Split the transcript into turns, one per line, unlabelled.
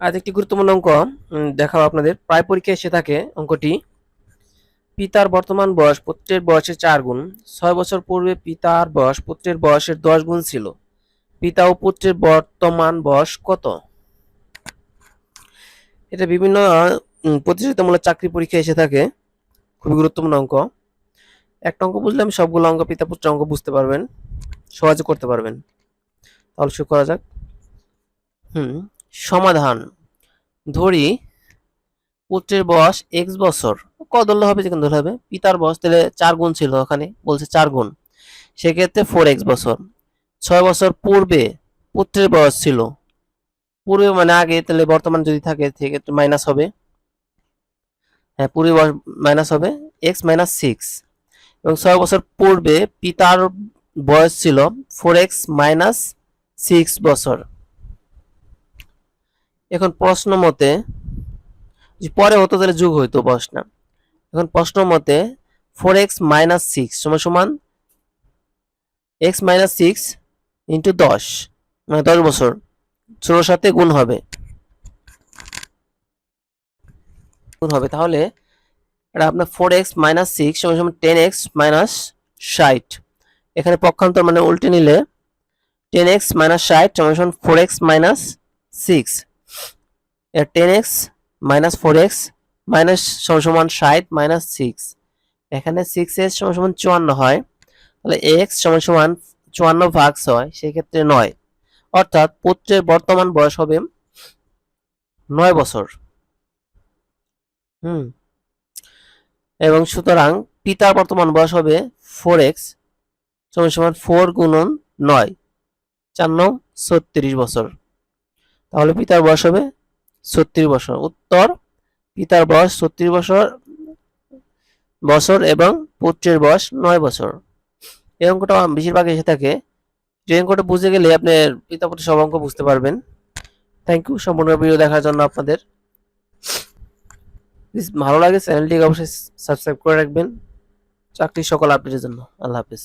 আজ একটি গুরুত্বপূর্ণ অঙ্ক দেখাবো আপনাদের। প্রায় পরীক্ষায় এসে থাকে অঙ্কটি। পিতার বর্তমান বয়স পুত্রের বয়সের 4 গুণ। 6 বছর পূর্বে পিতার বয়স পুত্রের বয়সের 10 গুণ ছিল। পিতা ও পুত্রের বর্তমান বয়স কত? এটা বিভিন্ন প্রতিযোগিতামূলক চাকরি পরীক্ষায় এসে থাকে। খুবই গুরুত্বপূর্ণ অঙ্ক। একটা অঙ্ক বুঝলে আমি সবগুলো অঙ্ক পিতা পুত্রের অঙ্ক বুঝতে পারবেন, সহজে করতে পারবেন। তাহলে শুরু করা যাক। সমাধান। ধরি পুত্রের বয়স এক্স বছর, কত ধরলে হবে, যেখানে ধরলে হবে। পিতার বয়স তাহলে 4 গুণ ছিল, ওখানে বলছে 4 গুণ, সেক্ষেত্রে 4x বছর। 6 বছর পূর্বে পুত্রের বয়স ছিল, পূর্বে মানে আগে, তাহলে বর্তমান যদি থাকে সেক্ষেত্রে মাইনাস হবে। হ্যাঁ, পূর্বে বয়স মাইনাস হবে, এক্স মাইনাস 6। এবং 6 বছর পূর্বে পিতার বয়স ছিল 4x মাইনাস 6 বছর। এখন প্রশ্ন মতে, পরে হতো তাহলে যোগ হইতো বয়সটা। এখন প্রশ্ন মতে 4x মাইনাস 6 সমান সমান x মাইনাস 6 ইন্টু 10, মানে 10 বছর। 16 সাথে গুণ হবে, তাহলে এটা আপনার 4x মাইনাস 6 সমান সমান 10x মাইনাস 60। এখানে পক্ষান্তর মানে উল্টে নিলে 10x মাইনাস 60 সমান সমান 4x মাইনাস 6। এর 10x মাইনাস 4x মাইনাস সমান সমান 60 মাইনাস 6। এখানে 6s সমান সমান 54 হয়, তাহলে x সমান সমান 54 ভাগ 6, সেক্ষেত্রে 9। অর্থাৎ পুত্রের বর্তমান বয়স হবে 9 বছর। এবং সুতরাং পিতার বর্তমান বয়স হবে 4x সমান সমান 4 গুণন 9, 4 9 36 বছর। তাহলে পিতার বয়স হবে 36 বছর। উত্তর, পিতার বয়স 36 বছর এবং পুত্রের বয়স 9 বছর। এই অঙ্কটা বেশিরভাগ এসে থাকে। যে অঙ্কটা বুঝে গেলে আপনি পিতা পুত্র সব অঙ্ক বুঝতে পারবেন। থ্যাংক ইউ সম্পূর্ণ ভিডিও দেখার জন্য আপনাদের। ভালো লাগে চ্যানেলটিকে অবশ্যই সাবস্ক্রাইব করে রাখবেন চাকরির সকল আপডেটের জন্য। আল্লাহ হাফেজ।